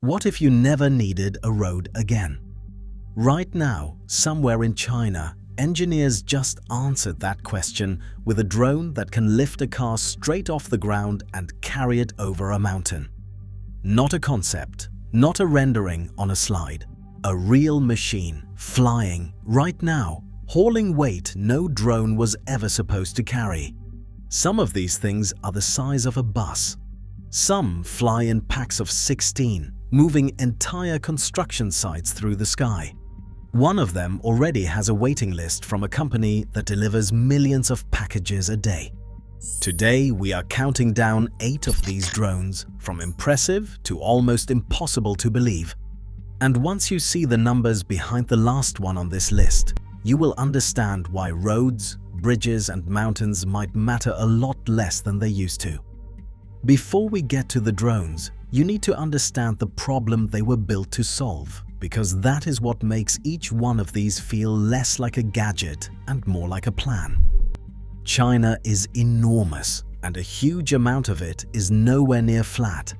What if you never needed a road again? Right now, somewhere in China, engineers just answered that question with a drone that can lift a car straight off the ground and carry it over a mountain. Not a concept, not a rendering on a slide. A real machine, flying, right now, hauling weight no drone was ever supposed to carry. Some of these things are the size of a bus. Some fly in packs of 16, moving entire construction sites through the sky. One of them already has a waiting list from a company that delivers millions of packages a day. Today, we are counting down 8 of these drones, from impressive to almost impossible to believe. And once you see the numbers behind the last one on this list, you will understand why roads, bridges, and mountains might matter a lot less than they used to. Before we get to the drones, you need to understand the problem they were built to solve, because that is what makes each one of these feel less like a gadget and more like a plan. China is enormous, and a huge amount of it is nowhere near flat.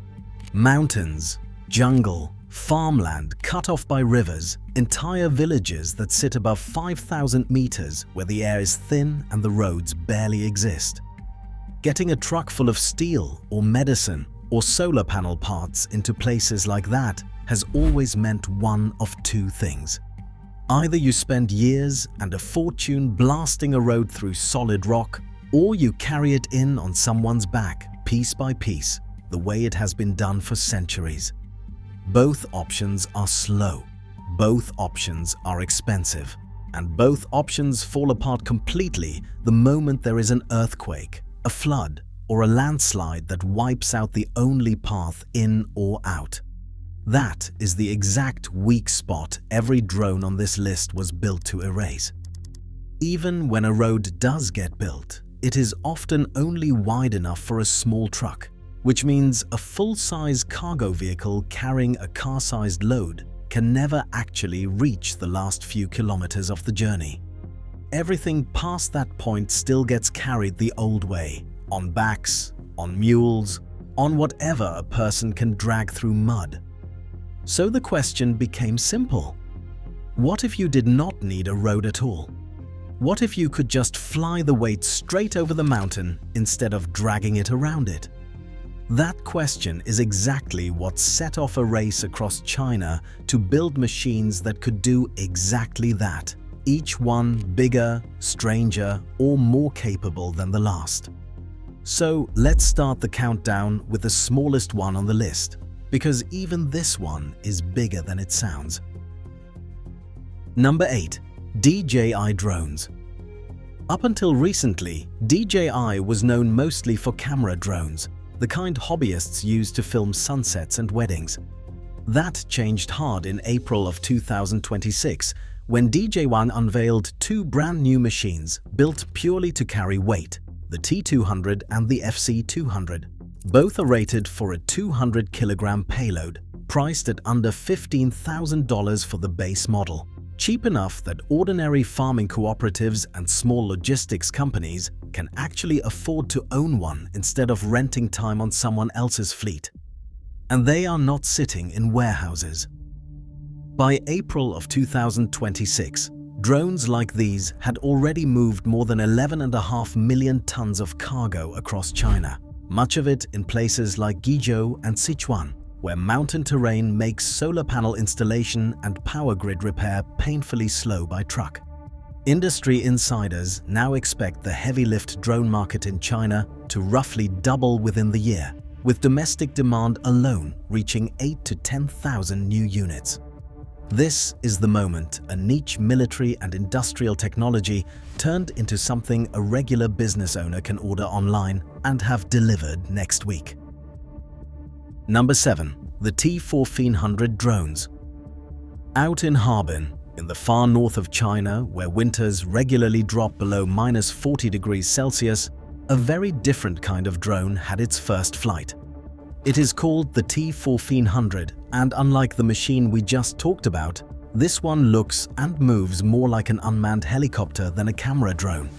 Mountains, jungle, farmland cut off by rivers, entire villages that sit above 5,000 meters where the air is thin and the roads barely exist. Getting a truck full of steel or medicine or solar panel parts into places like that has always meant one of two things. Either you spend years and a fortune blasting a road through solid rock, or you carry it in on someone's back, piece by piece, the way it has been done for centuries. Both options are slow, both options are expensive, and both options fall apart completely the moment there is an earthquake, a flood, or a landslide that wipes out the only path in or out. That is the exact weak spot every drone on this list was built to erase. Even when a road does get built, it is often only wide enough for a small truck, which means a full-size cargo vehicle carrying a car-sized load can never actually reach the last few kilometers of the journey. Everything past that point still gets carried the old way, on backs, on mules, on whatever a person can drag through mud. So the question became simple. What if you did not need a road at all? What if you could just fly the weight straight over the mountain instead of dragging it around it? That question is exactly what set off a race across China to build machines that could do exactly that, each one bigger, stranger, or more capable than the last. So let's start the countdown with the smallest one on the list, because even this one is bigger than it sounds. Number 8. DJI drones. Up until recently, DJI was known mostly for camera drones, the kind hobbyists use to film sunsets and weddings. That changed hard in April of 2026 when DJI unveiled 2 brand new machines built purely to carry weight, the T200 and the FC200. Both are rated for a 200 kilogram payload, priced at under $15,000 for the base model. Cheap enough that ordinary farming cooperatives and small logistics companies can actually afford to own one instead of renting time on someone else's fleet. And they are not sitting in warehouses. By April of 2026, drones like these had already moved more than 11.5 million tons of cargo across China, much of it in places like Guizhou and Sichuan, where mountain terrain makes solar panel installation and power grid repair painfully slow by truck. Industry insiders now expect the heavy lift drone market in China to roughly double within the year, with domestic demand alone reaching 8,000 to 10,000 new units. This is the moment a niche military and industrial technology turned into something a regular business owner can order online and have delivered next week. Number 7. The T1400 drones. Out in Harbin, in the far north of China, where winters regularly drop below -40 degrees Celsius, a very different kind of drone had its first flight. It is called the T1400, and unlike the machine we just talked about, this one looks and moves more like an unmanned helicopter than a camera drone.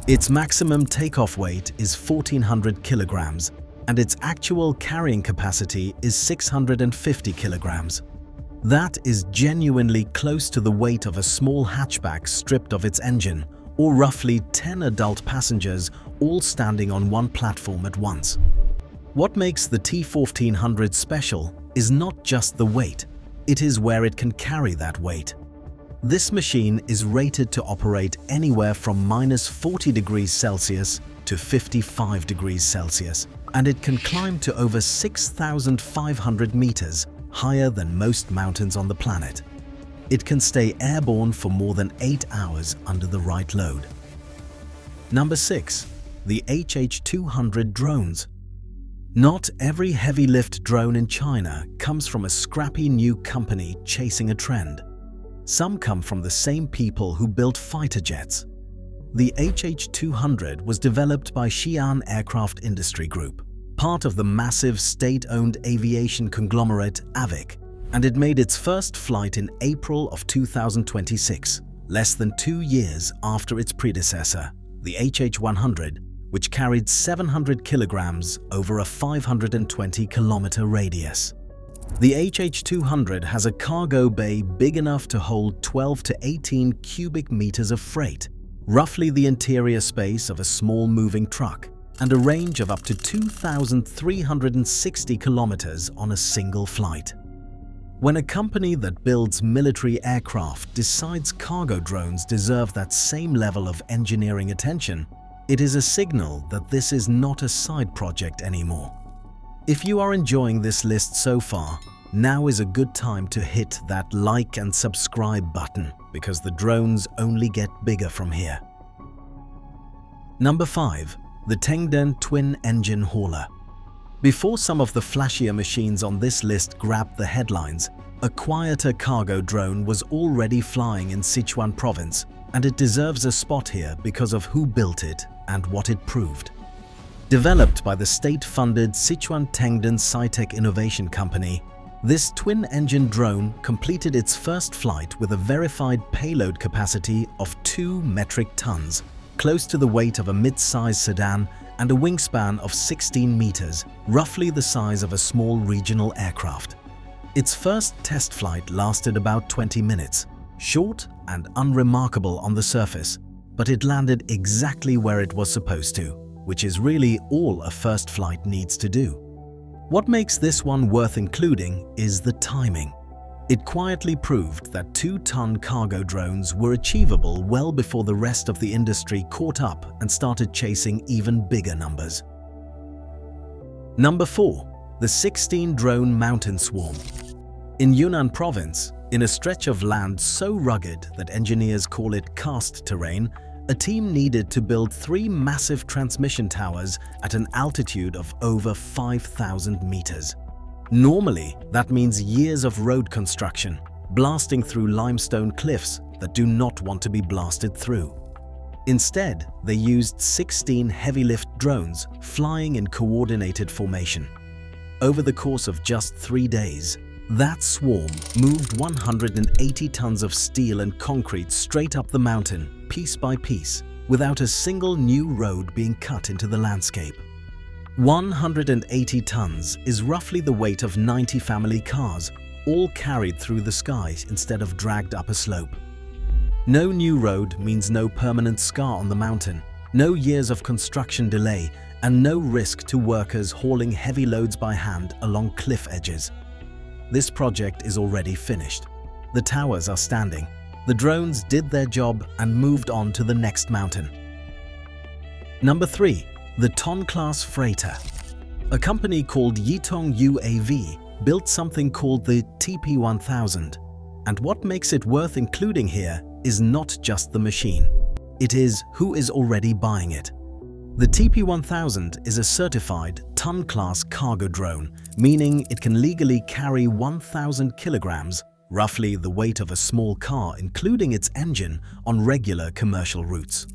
Its maximum takeoff weight is 1,400 kilograms, and its actual carrying capacity is 650 kilograms. That is genuinely close to the weight of a small hatchback stripped of its engine, or roughly 10 adult passengers all standing on one platform at once. What makes the T1400 special is not just the weight, it is where it can carry that weight. This machine is rated to operate anywhere from -40 degrees Celsius to 55 degrees Celsius, and it can climb to over 6,500 meters, higher than most mountains on the planet. It can stay airborne for more than 8 hours under the right load. Number 6. The HH200 drones. Not every heavy-lift drone in China comes from a scrappy new company chasing a trend. Some come from the same people who built fighter jets. The HH200 was developed by Xi'an Aircraft Industry Group, part of the massive state-owned aviation conglomerate AVIC, and it made its first flight in April of 2026, less than 2 years after its predecessor, the HH100, which carried 700 kilograms over a 520-kilometer radius. The HH200 has a cargo bay big enough to hold 12 to 18 cubic meters of freight, roughly the interior space of a small moving truck, and a range of up to 2,360 kilometers on a single flight. When a company that builds military aircraft decides cargo drones deserve that same level of engineering attention, it is a signal that this is not a side project anymore. If you are enjoying this list so far, now is a good time to hit that like and subscribe button, because the drones only get bigger from here. Number 5. The Tengden Twin-Engine Hauler. Before some of the flashier machines on this list grabbed the headlines, a quieter cargo drone was already flying in Sichuan province, and it deserves a spot here because of who built it and what it proved. Developed by the state-funded Sichuan Tengden SciTech Innovation Company, this twin-engine drone completed its first flight with a verified payload capacity of 2 metric tons, close to the weight of a mid-size sedan, and a wingspan of 16 meters, roughly the size of a small regional aircraft. Its first test flight lasted about 20 minutes, short and unremarkable on the surface, but it landed exactly where it was supposed to, which is really all a first flight needs to do. What makes this one worth including is the timing. It quietly proved that 2-ton cargo drones were achievable well before the rest of the industry caught up and started chasing even bigger numbers. Number 4. The 16-drone mountain swarm. In Yunnan province, in a stretch of land so rugged that engineers call it karst terrain, a team needed to build 3 massive transmission towers at an altitude of over 5,000 meters. Normally, that means years of road construction, blasting through limestone cliffs that do not want to be blasted through. Instead, they used 16 heavy-lift drones flying in coordinated formation. Over the course of just 3 days, that swarm moved 180 tons of steel and concrete straight up the mountain, piece by piece, without a single new road being cut into the landscape. 180 tons is roughly the weight of 90 family cars, all carried through the sky instead of dragged up a slope. No new road means no permanent scar on the mountain, no years of construction delay, and no risk to workers hauling heavy loads by hand along cliff edges. This project is already finished. The towers are standing. The drones did their job and moved on to the next mountain. Number 3. The Ton-class freighter. A company called Yitong UAV built something called the TP1000. And what makes it worth including here is not just the machine. It is who is already buying it. The TP1000 is a certified ton-class cargo drone, meaning it can legally carry 1,000 kilograms, roughly the weight of a small car including its engine, on regular commercial routes.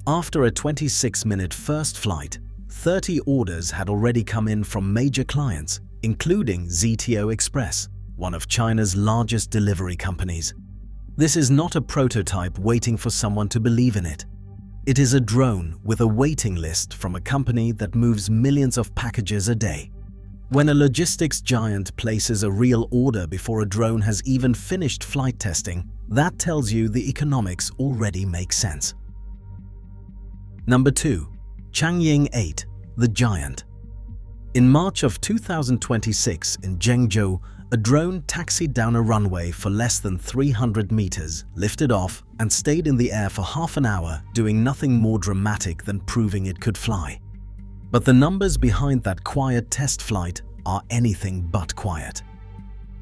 After a 26-minute first flight, 30 orders had already come in from major clients, including ZTO Express, one of China's largest delivery companies. This is not a prototype waiting for someone to believe in it. It is a drone with a waiting list from a company that moves millions of packages a day. When a logistics giant places a real order before a drone has even finished flight testing, that tells you the economics already make sense. Number 2. Changying 8, the giant. In March of 2026 in Zhengzhou, a drone taxied down a runway for less than 300 meters, lifted off, and stayed in the air for half an hour, doing nothing more dramatic than proving it could fly. But the numbers behind that quiet test flight are anything but quiet.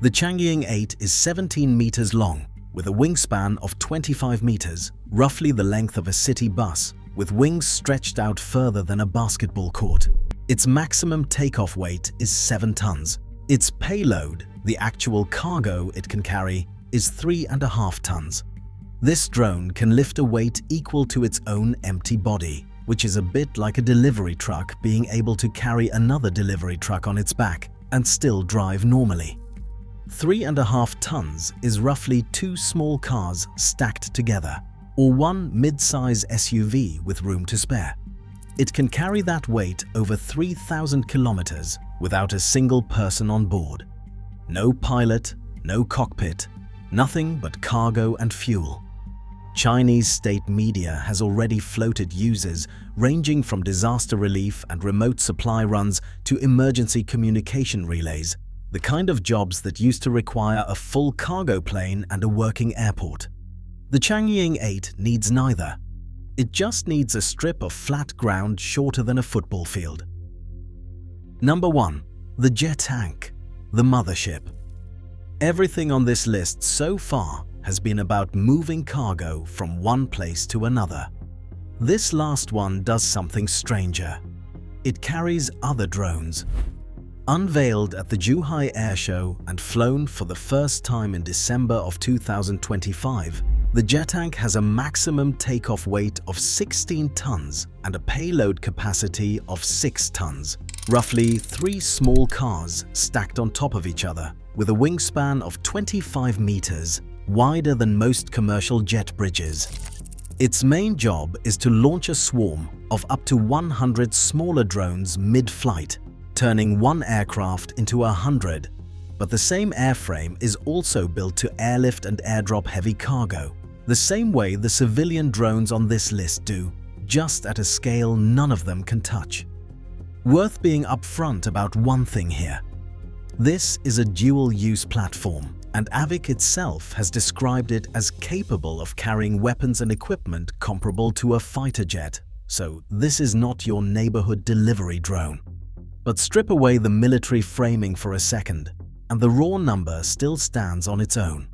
The Changying 8 is 17 meters long, with a wingspan of 25 meters, roughly the length of a city bus, with wings stretched out further than a basketball court. Its maximum takeoff weight is 7 tons. Its payload, the actual cargo it can carry, is 3.5 tons. This drone can lift a weight equal to its own empty body, which is a bit like a delivery truck being able to carry another delivery truck on its back and still drive normally. 3.5 tons is roughly 2 small cars stacked together, or 1 mid-size SUV with room to spare. It can carry that weight over 3,000 kilometers without a single person on board. No pilot, no cockpit, nothing but cargo and fuel. Chinese state media has already floated uses ranging from disaster relief and remote supply runs to emergency communication relays, the kind of jobs that used to require a full cargo plane and a working airport. The Changying 8 needs neither. It just needs a strip of flat ground shorter than a football field. Number 1. The Jetank, the mothership. Everything on this list so far has been about moving cargo from one place to another. This last one does something stranger. It carries other drones. Unveiled at the Zhuhai Air Show and flown for the first time in December of 2025, the Jetank has a maximum takeoff weight of 16 tons and a payload capacity of 6 tons, roughly 3 small cars stacked on top of each other, with a wingspan of 25 meters, wider than most commercial jet bridges. Its main job is to launch a swarm of up to 100 smaller drones mid-flight, turning one aircraft into 100. But the same airframe is also built to airlift and airdrop heavy cargo, the same way the civilian drones on this list do, just at a scale none of them can touch. Worth being upfront about one thing here. This is a dual-use platform, and Avic itself has described it as capable of carrying weapons and equipment comparable to a fighter jet, so this is not your neighborhood delivery drone. But strip away the military framing for a second, and the raw number still stands on its own.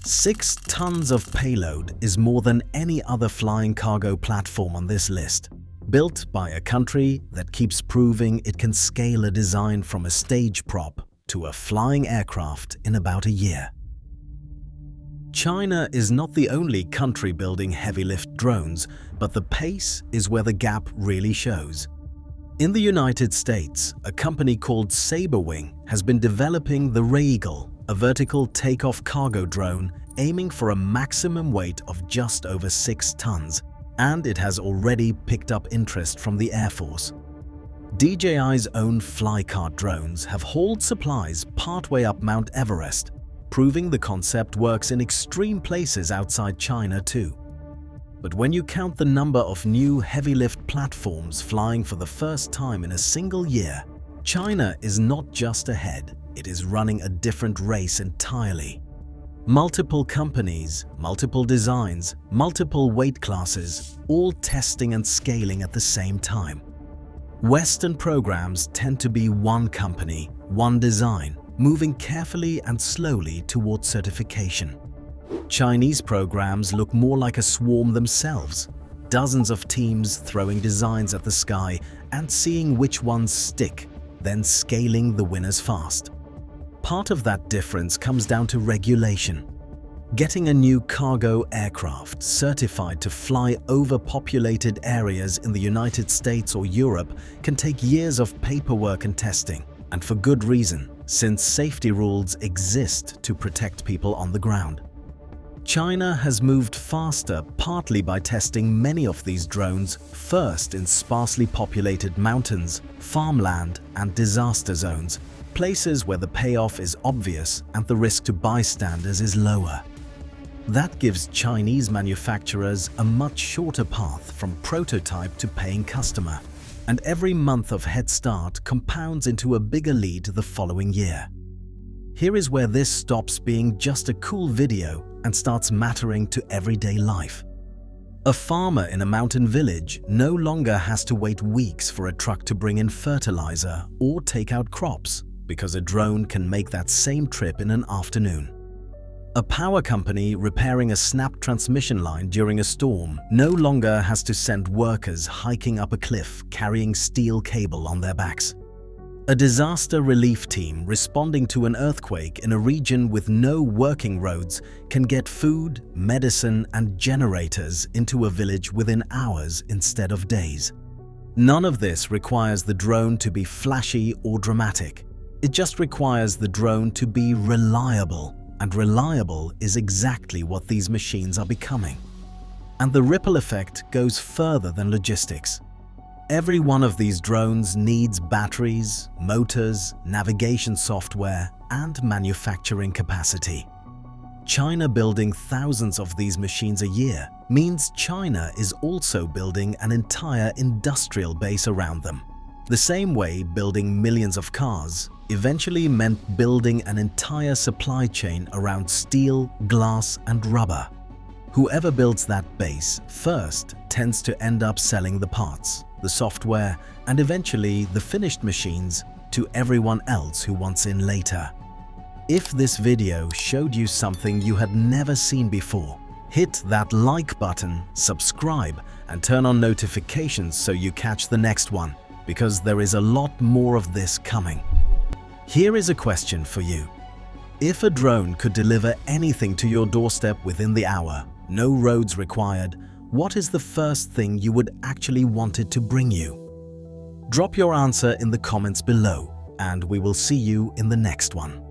6 tons of payload is more than any other flying cargo platform on this list, built by a country that keeps proving it can scale a design from a stage prop to a flying aircraft in about a year. China is not the only country building heavy-lift drones, but the pace is where the gap really shows. In the United States, a company called Saberwing has been developing the Reeagle, a vertical takeoff cargo drone aiming for a maximum weight of just over 6 tons, and it has already picked up interest from the Air Force. DJI's own Flycart drones have hauled supplies partway up Mount Everest, proving the concept works in extreme places outside China too. But when you count the number of new heavy-lift platforms flying for the first time in a single year, China is not just ahead, it is running a different race entirely. Multiple companies, multiple designs, multiple weight classes, all testing and scaling at the same time. Western programs tend to be one company, one design, moving carefully and slowly towards certification. Chinese programs look more like a swarm themselves, dozens of teams throwing designs at the sky and seeing which ones stick, then scaling the winners fast. Part of that difference comes down to regulation. Getting a new cargo aircraft certified to fly over populated areas in the United States or Europe can take years of paperwork and testing, and for good reason, since safety rules exist to protect people on the ground. China has moved faster partly by testing many of these drones first in sparsely populated mountains, farmland, and disaster zones, places where the payoff is obvious and the risk to bystanders is lower. That gives Chinese manufacturers a much shorter path from prototype to paying customer, and every month of head start compounds into a bigger lead the following year. Here is where this stops being just a cool video and starts mattering to everyday life. A farmer in a mountain village no longer has to wait weeks for a truck to bring in fertilizer or take out crops, because a drone can make that same trip in an afternoon. A power company repairing a snapped transmission line during a storm no longer has to send workers hiking up a cliff carrying steel cable on their backs. A disaster relief team responding to an earthquake in a region with no working roads can get food, medicine, and generators into a village within hours instead of days. None of this requires the drone to be flashy or dramatic. It just requires the drone to be reliable, and reliable is exactly what these machines are becoming. And the ripple effect goes further than logistics. Every one of these drones needs batteries, motors, navigation software, and manufacturing capacity. China building thousands of these machines a year means China is also building an entire industrial base around them. The same way building millions of cars eventually meant building an entire supply chain around steel, glass, and rubber. Whoever builds that base first tends to end up selling the parts, the software, and eventually the finished machines to everyone else who wants in later. If this video showed you something you had never seen before, hit that like button, subscribe, and turn on notifications so you catch the next one, because there is a lot more of this coming. Here is a question for you. If a drone could deliver anything to your doorstep within the hour, no roads required, what is the first thing you would actually want it to bring you? Drop your answer in the comments below, and we will see you in the next one.